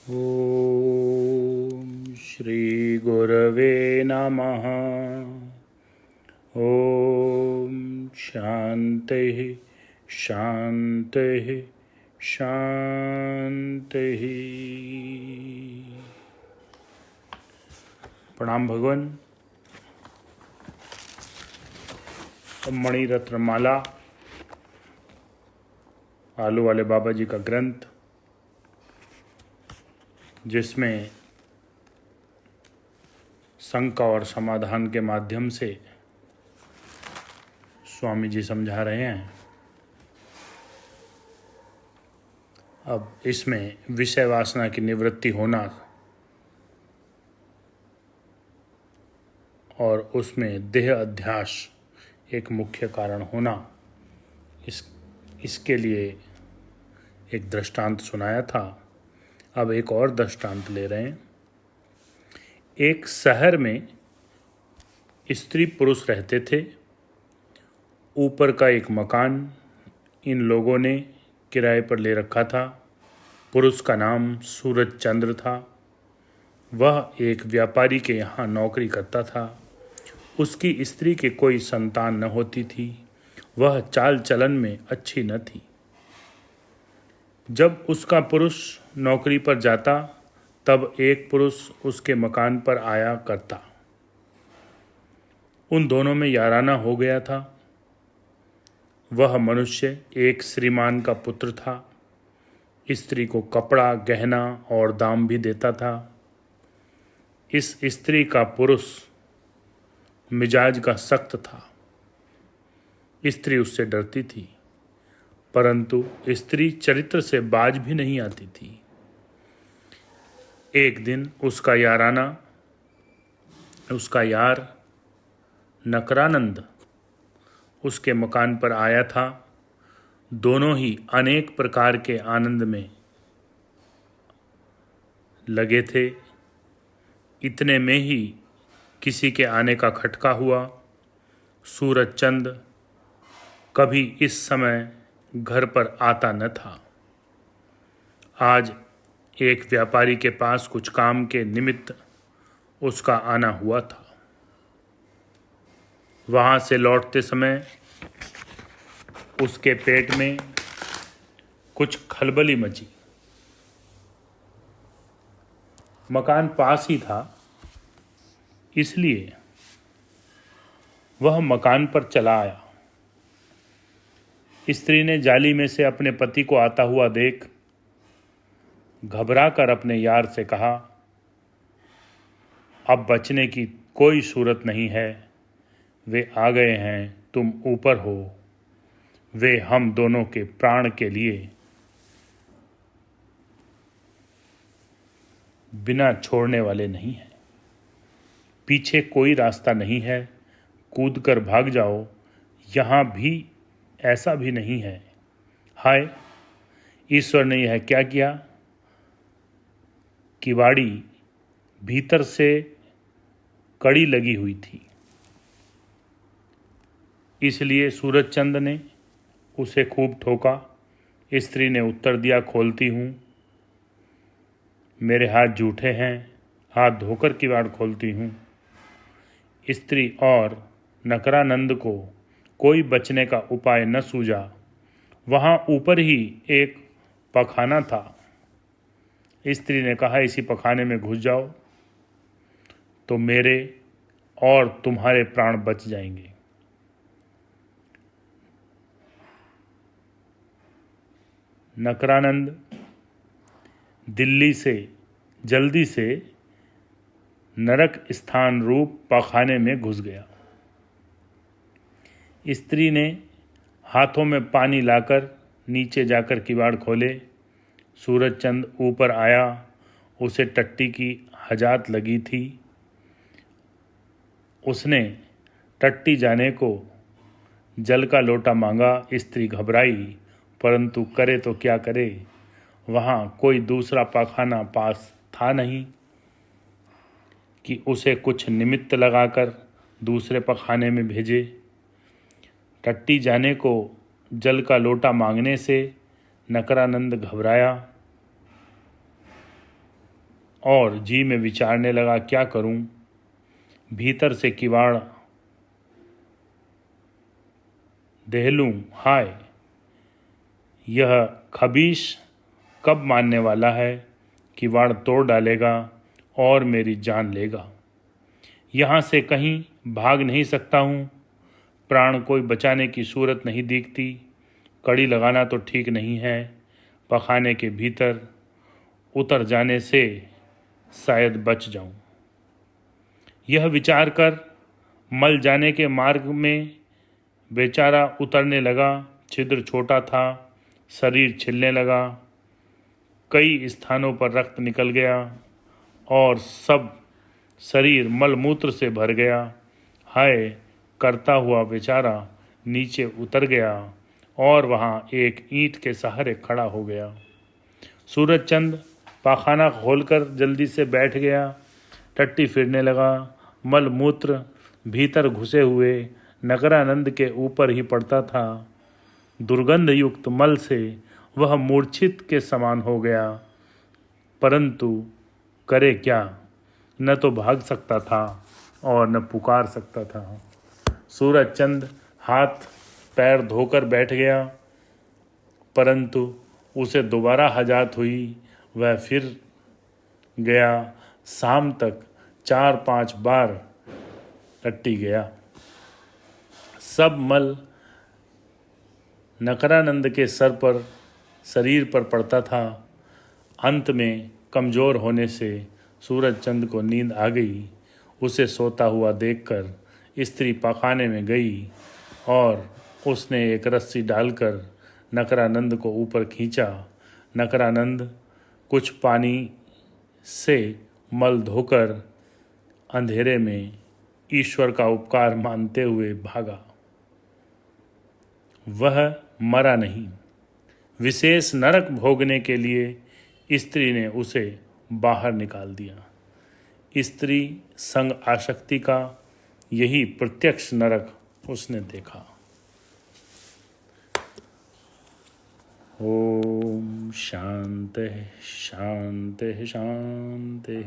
ॐ श्रीगुरवे नमः। ॐ शान्तिः शान्तिः शान्तिः। प्रणाम भगवान। मणिरत्न माला, आलू वाले बाबा जी का ग्रंथ, जिसमें शंका और समाधान के माध्यम से स्वामी जी समझा रहे हैं। अब इसमें विषय वासना की निवृत्ति होना और उसमें देह अध्यास एक मुख्य कारण होना, इसके लिए एक दृष्टांत सुनाया था। अब एक और दृष्टांत ले रहे हैं। एक शहर में स्त्री पुरुष रहते थे। ऊपर का एक मकान इन लोगों ने किराए पर ले रखा था। पुरुष का नाम सूरज चंद्र था। वह एक व्यापारी के यहाँ नौकरी करता था। उसकी स्त्री के कोई संतान न होती थी। वह चाल चलन में अच्छी न थी। जब उसका पुरुष नौकरी पर जाता तब एक पुरुष उसके मकान पर आया करता। उन दोनों में याराना हो गया था। वह मनुष्य एक श्रीमान का पुत्र था। स्त्री को कपड़ा, गहना और दाम भी देता था। इस स्त्री का पुरुष मिजाज का सख्त था। स्त्री उससे डरती थी, परंतु स्त्री चरित्र से बाज भी नहीं आती थी। एक दिन उसका यार नकरानंद उसके मकान पर आया था। दोनों ही अनेक प्रकार के आनंद में लगे थे। इतने में ही किसी के आने का खटका हुआ। सूरज चंद कभी इस समय घर पर आता न था। आज एक व्यापारी के पास कुछ काम के निमित्त उसका आना हुआ था। वहाँ से लौटते समय उसके पेट में कुछ खलबली मची। मकान पास ही था, इसलिए वह मकान पर चला आया। स्त्री ने जाली में से अपने पति को आता हुआ देख घबराकर अपने यार से कहा, अब बचने की कोई सूरत नहीं है। वे आ गए हैं, तुम ऊपर हो। वे हम दोनों के प्राण के लिए बिना छोड़ने वाले नहीं हैं। पीछे कोई रास्ता नहीं है। कूदकर भाग जाओ। यहाँ भी ऐसा भी नहीं है। हाय, ईश्वर ने यह क्या किया? किवाड़ी भीतर से कड़ी लगी हुई थी, इसलिए सूरजचंद ने उसे खूब ठोका। स्त्री ने उत्तर दिया, खोलती हूँ। मेरे हाथ जूठे हैं, हाथ धोकर किवाड़ खोलती हूँ। स्त्री और नकरानंद को कोई बचने का उपाय न सूझा। वहाँ ऊपर ही एक पखाना था। स्त्री ने कहा, इसी पखाने में घुस जाओ तो मेरे और तुम्हारे प्राण बच जाएंगे। नकरानंद जल्दी से नरक स्थान रूप पखाने में घुस गया। स्त्री ने हाथों में पानी लाकर नीचे जाकर किवाड़ खोले। सूरजचंद ऊपर आया। उसे टट्टी की हजात लगी थी। उसने टट्टी जाने को जल का लोटा मांगा। स्त्री घबराई, परंतु करे तो क्या करे। वहाँ कोई दूसरा पाखाना पास था नहीं कि उसे कुछ निमित्त लगाकर दूसरे पखाने में भेजे। टट्टी जाने को जल का लोटा मांगने से नकरानंद घबराया। और जी में विचारने लगा, क्या करूं। भीतर से किवाड़ देहलूं, हाय यह खबीश कब मानने वाला है। किवाड़ तोड़ डालेगा और मेरी जान लेगा। यहाँ से कहीं भाग नहीं सकता हूँ। प्राण कोई बचाने की सूरत नहीं दिखती। कड़ी लगाना तो ठीक नहीं है। पखाने के भीतर उतर जाने से शायद बच जाऊं। यह विचार कर मल जाने के मार्ग में बेचारा उतरने लगा। छिद्र छोटा था, शरीर छिलने लगा। कई स्थानों पर रक्त निकल गया और सब शरीर मलमूत्र से भर गया। हाय करता हुआ बेचारा नीचे उतर गया और वहाँ एक ईंट के सहारे खड़ा हो गया। सूरजचंद पाखाना खोलकर जल्दी से बैठ गया। टट्टी फिरने लगा। मलमूत्र भीतर घुसे हुए नगरानंद के ऊपर ही पड़ता था। दुर्गंध युक्त मल से वह मूर्छित के समान हो गया, परंतु करे क्या। न तो भाग सकता था और न पुकार सकता था। सूरजचंद हाथ पैर धोकर बैठ गया, परंतु उसे दोबारा हजात हुई। वह फिर गया। शाम तक 4-5 बार टट्टी गया। सब मल नकरानंद के सर पर शरीर पर पड़ता था। अंत में कमज़ोर होने से सूरजचंद को नींद आ गई। उसे सोता हुआ देखकर स्त्री पखाने में गई और उसने एक रस्सी डालकर नकरानंद को ऊपर खींचा। नकरानंद कुछ पानी से मल धोकर अंधेरे में ईश्वर का उपकार मानते हुए भागा। वह मरा नहीं। विशेष नरक भोगने के लिए स्त्री ने उसे बाहर निकाल दिया। स्त्री संग आसक्ति का यही प्रत्यक्ष नरक उसने देखा। ओम शांति शांति शांति।